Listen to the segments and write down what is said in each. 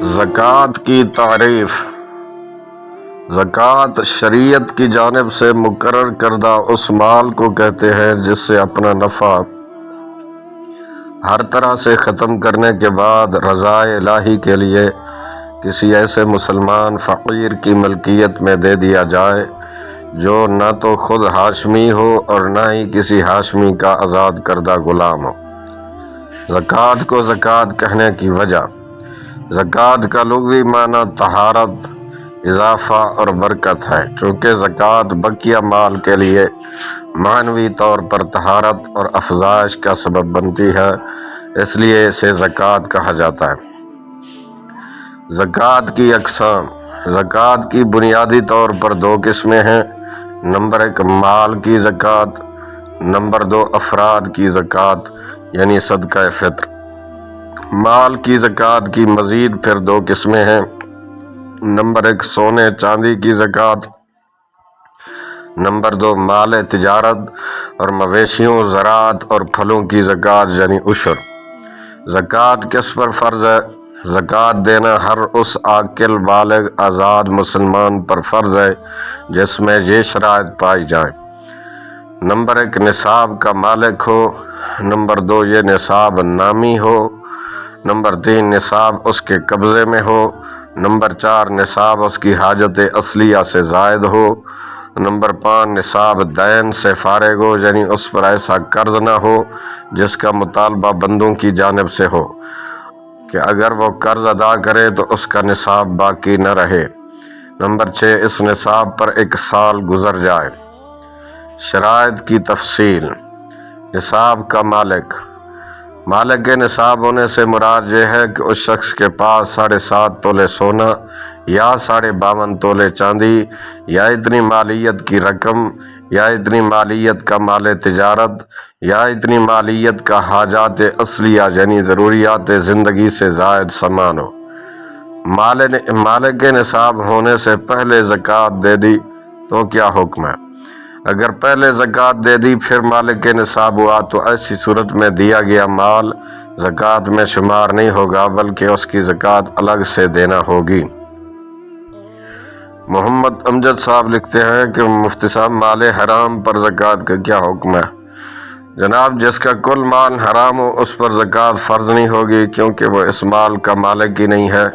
زکوٰۃ کی تعریف۔ زکوٰۃ شریعت کی جانب سے مقرر کردہ اس مال کو کہتے ہیں جس سے اپنا نفع ہر طرح سے ختم کرنے کے بعد رضائے الہی کے لیے کسی ایسے مسلمان فقیر کی ملکیت میں دے دیا جائے جو نہ تو خود ہاشمی ہو اور نہ ہی کسی ہاشمی کا آزاد کردہ غلام ہو۔ زکوٰۃ کو زکوٰۃ کہنے کی وجہ: زکوٰۃ کا لغوی معنی طہارت، اضافہ اور برکت ہے۔ چونکہ زکوٰۃ بقیہ مال کے لیے معنوی طور پر طہارت اور افزائش کا سبب بنتی ہے، اس لیے اسے زکوٰۃ کہا جاتا ہے۔ زکوٰۃ کی اقسام: زکوٰۃ کی بنیادی طور پر دو قسمیں ہیں۔ نمبر 1 مال کی زکوٰۃ، نمبر 2 افراد کی زکوٰۃ یعنی صدقہ فطر۔ مال کی زکوٰۃ کی مزید پھر دو قسمیں ہیں۔ نمبر 1 سونے چاندی کی زکوٰۃ، نمبر 2 مال تجارت اور مویشیوں، زراعت اور پھلوں کی زکوٰۃ یعنی عشر۔ زکوٰۃ کس پر فرض ہے؟ زکوٰۃ دینا ہر اس عاقل بالغ آزاد مسلمان پر فرض ہے جس میں یہ شرائط پائی جائیں: نمبر 1 نصاب کا مالک ہو، نمبر 2 یہ نصاب نامی ہو، نمبر 3 نصاب اس کے قبضے میں ہو، نمبر 4 نصاب اس کی حاجت اصلیہ سے زائد ہو، نمبر 5 نصاب دین سے فارغ ہو یعنی اس پر ایسا قرض نہ ہو جس کا مطالبہ بندوں کی جانب سے ہو کہ اگر وہ قرض ادا کرے تو اس کا نصاب باقی نہ رہے، نمبر 6 اس نصاب پر 1 سال گزر جائے۔ شرائط کی تفصیل: نصاب کا مالک: مالک کے نصاب ہونے سے مراد یہ ہے کہ اس شخص کے پاس 7.5 تولے سونا یا 52.5 تولے چاندی یا اتنی مالیت کی رقم یا اتنی مالیت کا مال تجارت یا اتنی مالیت کا حاجات اصلیہ یعنی ضروریات زندگی سے زائد سامان ہو۔ مالک کے نصاب ہونے سے پہلے زکوٰۃ دے دی تو کیا حکم ہے؟ اگر پہلے زکوٰۃ دے دی پھر مالک کے نصاب ہوا تو ایسی صورت میں دیا گیا مال زکوٰۃ میں شمار نہیں ہوگا بلکہ اس کی زکوٰۃ الگ سے دینا ہوگی۔ محمد امجد صاحب لکھتے ہیں کہ مفتی صاحب مال حرام پر زکوٰۃ کا کیا حکم ہے؟ جناب جس کا کل مال حرام ہو اس پر زکوٰۃ فرض نہیں ہوگی کیونکہ وہ اس مال کا مالک ہی نہیں ہے۔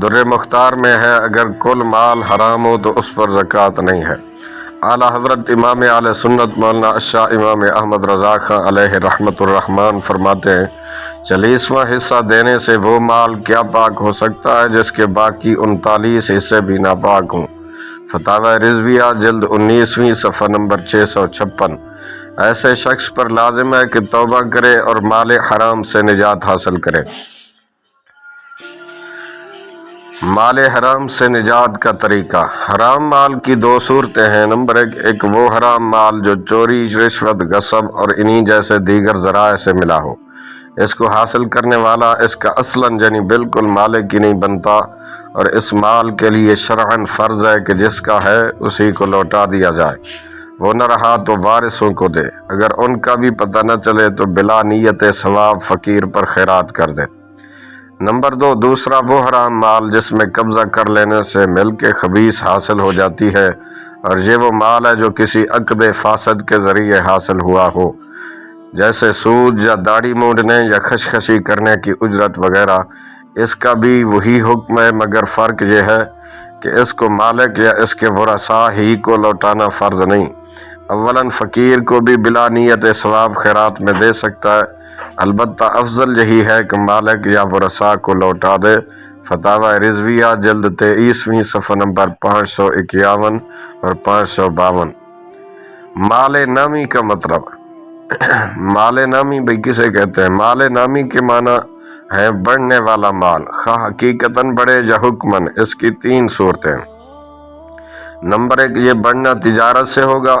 در مختار میں ہے اگر کل مال حرام ہو تو اس پر زکوٰۃ نہیں ہے۔ اعلیٰ حضرت امام اہل سنت مولانا شاہ امام احمد رضا خان علیہ رحمت الرحمن فرماتے ہیں 40واں حصہ دینے سے وہ مال کیا پاک ہو سکتا ہے جس کے باقی 39 حصے بھی ناپاک ہوں۔ فتاوی رضویہ جلد 19ویں صفحہ نمبر 656۔ ایسے شخص پر لازم ہے کہ توبہ کرے اور مال حرام سے نجات حاصل کرے۔ مال حرام سے نجات کا طریقہ: حرام مال کی 2 صورتیں ہیں۔ نمبر 1 وہ حرام مال جو چوری، رشوت، غصب اور انہی جیسے دیگر ذرائع سے ملا ہو۔ اس کو حاصل کرنے والا اس کا اصلاً یعنی بالکل مالک ہی نہیں بنتا اور اس مال کے لیے شرعاً فرض ہے کہ جس کا ہے اسی کو لوٹا دیا جائے، وہ نہ رہا تو وارثوں کو دے، اگر ان کا بھی پتہ نہ چلے تو بلا نیت ثواب فقیر پر خیرات کر دے۔ نمبر 2 دوسرا وہ حرام مال جس میں قبضہ کر لینے سے ملک خبیث حاصل ہو جاتی ہے اور یہ وہ مال ہے جو کسی عقد فاسد کے ذریعے حاصل ہوا ہو، جیسے سود یا داڑھی مونڈنے یا خشخشی کرنے کی اجرت وغیرہ۔ اس کا بھی وہی حکم ہے مگر فرق یہ ہے کہ اس کو مالک یا اس کے ورثاء ہی کو لوٹانا فرض نہیں۔ اولاً فقیر کو بھی بلا نیت ثواب خیرات میں دے سکتا ہے، البتہ افضل یہی ہے کہ مالک یا ورثاء کو لوٹا دے۔ فتاوی رضویہ جلد 23ویں صفحہ نمبر 551 اور 552۔ مال نامی کا مطلب: مال نامی بھئی کسے کہتے ہیں؟ مال نامی کے معنی ہے بڑھنے والا مال، خواہ حقیقتاً بڑھے یا حکماً۔ اس کی 3 صورتیں: نمبر 1 یہ بڑھنا تجارت سے ہوگا،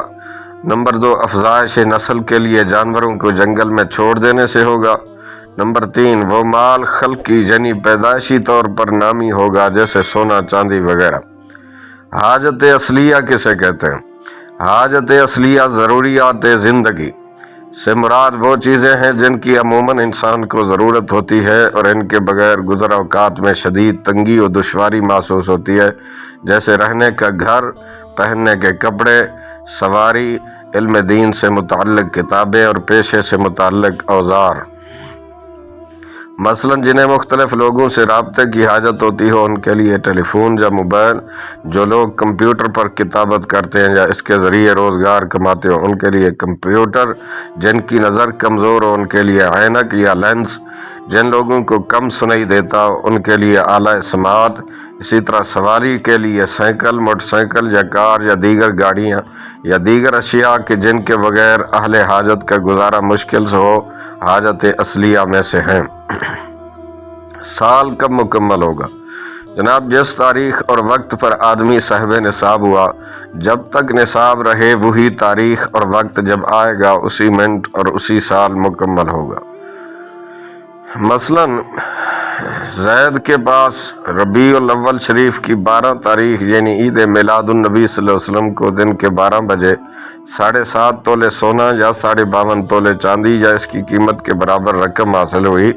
نمبر 2 افزائش نسل کے لیے جانوروں کو جنگل میں چھوڑ دینے سے ہوگا، نمبر 3 وہ مال خلقی یعنی پیدائشی طور پر نامی ہوگا جیسے سونا چاندی وغیرہ۔ حاجت اصلیہ کسے کہتے ہیں؟ حاجت اصلیہ ضروریات زندگی، سے مراد وہ چیزیں ہیں جن کی عموماً انسان کو ضرورت ہوتی ہے اور ان کے بغیر گزر اوقات میں شدید تنگی و دشواری محسوس ہوتی ہے، جیسے رہنے کا گھر، پہننے کے کپڑے، سواری، علم دین سے متعلق کتابیں اور پیشے سے متعلق اوزار۔ مثلاً جنہیں مختلف لوگوں سے رابطے کی حاجت ہوتی ہو ان کے لیے ٹیلی فون یا موبائل، جو لوگ کمپیوٹر پر کتابت کرتے ہیں یا اس کے ذریعے روزگار کماتے ہو ان کے لیے کمپیوٹر، جن کی نظر کمزور ہو ان کے لیے عینک یا لینس، جن لوگوں کو کم سنائی دیتا ہو ان کے لیے آلہ سماعت، اسی طرح سواری کے لیے سائیکل، موٹر سائیکل یا کار یا دیگر گاڑیاں یا دیگر اشیاء کہ جن کے بغیر اہل حاجت کا گزارا مشکل سے ہو، حاجت اصلیہ میں سے ہیں۔ سال کب مکمل ہوگا؟ جناب، جس تاریخ اور وقت پر آدمی صاحب نصاب ہوا، جب تک نصاب رہے وہی تاریخ اور وقت جب آئے گا اسی منٹ اور اسی سال مکمل ہوگا۔ مثلاً زید کے پاس ربیع الاول شریف کی 12 تاریخ یعنی عید میلاد النبی صلی اللہ علیہ وسلم کو دن کے 12 بجے 7.5 تولے سونا یا 52 تولے چاندی یا اس کی قیمت کے برابر رقم حاصل ہوئی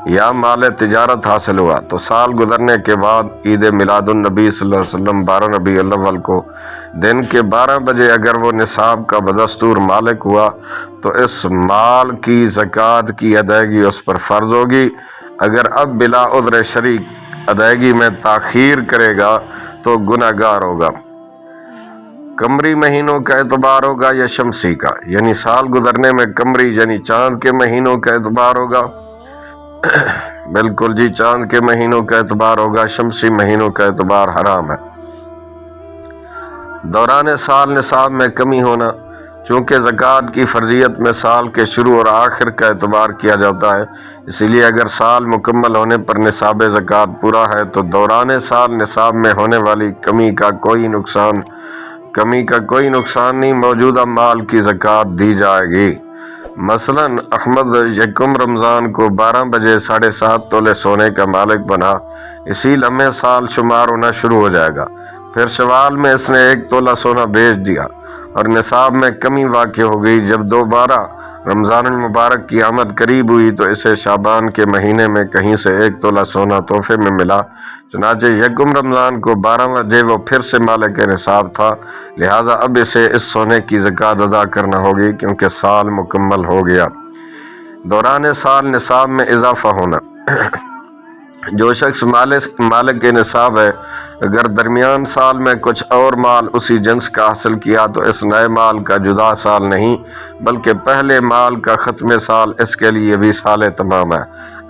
یا مال تجارت حاصل ہوا، تو سال گزرنے کے بعد عید میلاد النبی صلی اللہ علیہ وسلم 12 ربیع الاول کو دن کے 12 بجے اگر وہ نصاب کا بدستور مالک ہوا تو اس مال کی زکوٰۃ کی ادائیگی اس پر فرض ہوگی۔ اگر اب بلا عذر شرعی ادائیگی میں تاخیر کرے گا تو گنہگار ہوگا۔ قمری مہینوں کا اعتبار ہوگا یا شمسی کا؟ یعنی سال گزرنے میں قمری یعنی چاند کے مہینوں کا اعتبار ہوگا؟ بالکل جی، چاند کے مہینوں کا اعتبار ہوگا، شمسی مہینوں کا اعتبار حرام ہے۔ دوران سال نصاب میں کمی ہونا، چونکہ زکوٰۃ کی فرضیت میں سال کے شروع اور آخر کا اعتبار کیا جاتا ہے، اسی لیے اگر سال مکمل ہونے پر نصاب زکوٰۃ پورا ہے تو دوران سال نصاب میں ہونے والی کمی کا کوئی نقصان نہیں، موجودہ مال کی زکوٰۃ دی جائے گی۔ مثلاً احمد یکم رمضان کو 12 بجے 7.5 تولے سونے کا مالک بنا، اسی لمحے سال شمار ہونا شروع ہو جائے گا۔ پھر شوال میں اس نے 1 تولہ سونا بیچ دیا اور نصاب میں کمی واقع ہو گئی۔ جب دوبارہ رمضان المبارک کی آمد قریب ہوئی تو اسے شعبان کے مہینے میں کہیں سے 1 تولہ سونا تحفے میں ملا، چنانچہ یکم رمضان کو 12 بجے وہ پھر سے مالک نصاب تھا، لہٰذا اب اسے اس سونے کی زکوٰۃ ادا کرنا ہوگی کیونکہ سال مکمل ہو گیا۔ دوران سال نصاب میں اضافہ ہونا، جو شخص مالک نصاب ہے اگر درمیان سال میں کچھ اور مال اسی جنس کا حاصل کیا تو اس نئے مال کا جدا سال نہیں بلکہ پہلے مال کا ختم سال اس کے لیے بھی سال تمام ہے،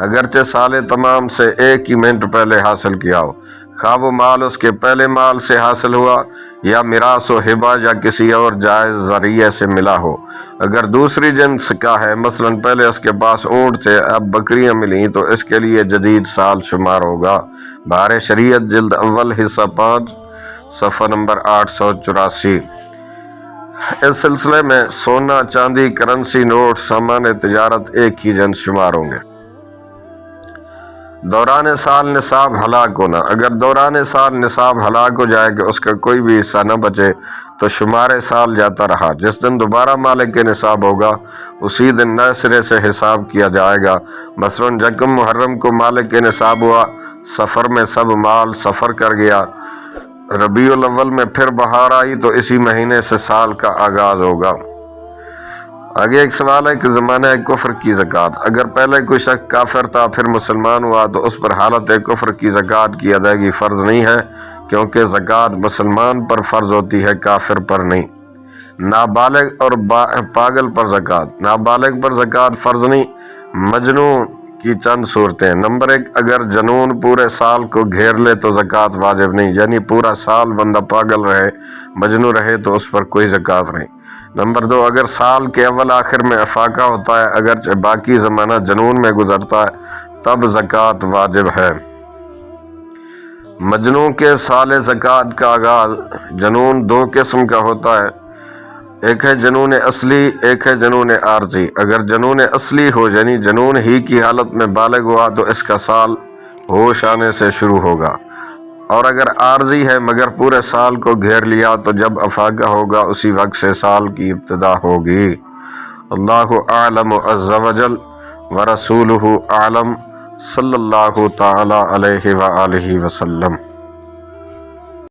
اگرچہ سال تمام سے 1 منٹ پہلے حاصل کیا ہو، خواہ وہ مال اس کے پہلے مال سے حاصل ہوا یا میراث و ہبہ یا کسی اور جائز ذریعے سے ملا ہو۔ اگر دوسری جنس کا ہے، مثلاً پہلے اس کے پاس اونٹ تھے اب بکریاں ملیں، تو اس کے لیے جدید سال شمار ہوگا۔ بہار شریعت جلد اول حصہ 5 صفحہ نمبر 884۔ اس سلسلے میں سونا، چاندی، کرنسی نوٹ، سامان تجارت ایک ہی جنس شمار ہوں گے۔ دوران سال نصاب ہلاک ہونا، اگر دوران سال نصاب ہلاک ہو جائے کہ اس کا کوئی بھی حصہ نہ بچے تو شمار سال جاتا رہا، جس دن دوبارہ مالک کے نصاب ہوگا اسی دن نئے سرے سے حساب کیا جائے گا۔ مثلاً یکم محرم کو مالک کے نصاب ہوا، سفر میں سب مال سفر کر گیا، ربیع الاول میں پھر بہار آئی تو اسی مہینے سے سال کا آغاز ہوگا۔ آگے ایک سوال ہے کہ زمانہ کفر کی زکوٰۃ، اگر پہلے کوئی شخص کافر تھا پھر مسلمان ہوا تو اس پر حالت کفر کی زکوٰۃ کی ادائیگی فرض نہیں ہے، کیونکہ زکوٰۃ مسلمان پر فرض ہوتی ہے، کافر پر نہیں۔ نابالغ اور پاگل پر زکوٰۃ، نابالغ پر زکوٰۃ فرض نہیں، مجنون کی چند صورتیں۔ نمبر 1، اگر جنون پورے سال کو گھیر لے تو زکوٰۃ واجب نہیں، یعنی پورا سال بندہ پاگل رہے، مجنون رہے تو اس پر کوئی زکوٰۃ نہیں۔ نمبر 2، اگر سال کے اول آخر میں افاقہ ہوتا ہے اگرچہ باقی زمانہ جنون میں گزرتا ہے تب زکوٰۃ واجب ہے۔ مجنون کے سال زکوٰۃ کا آغاز، جنون 2 قسم کا ہوتا ہے، ایک ہے جنون اصلی، ایک ہے جنون عارضی۔ اگر جنون اصلی ہو یعنی جنون ہی کی حالت میں بالغ ہوا تو اس کا سال ہوش آنے سے شروع ہوگا، اور اگر عارضی ہے مگر پورے سال کو گھیر لیا تو جب افاقہ ہوگا اسی وقت سے سال کی ابتدا ہوگی۔ اللہ اعلم عز وجل ورسولہ اعلم صلی اللہ تعالی علیہ وآلہ وسلم۔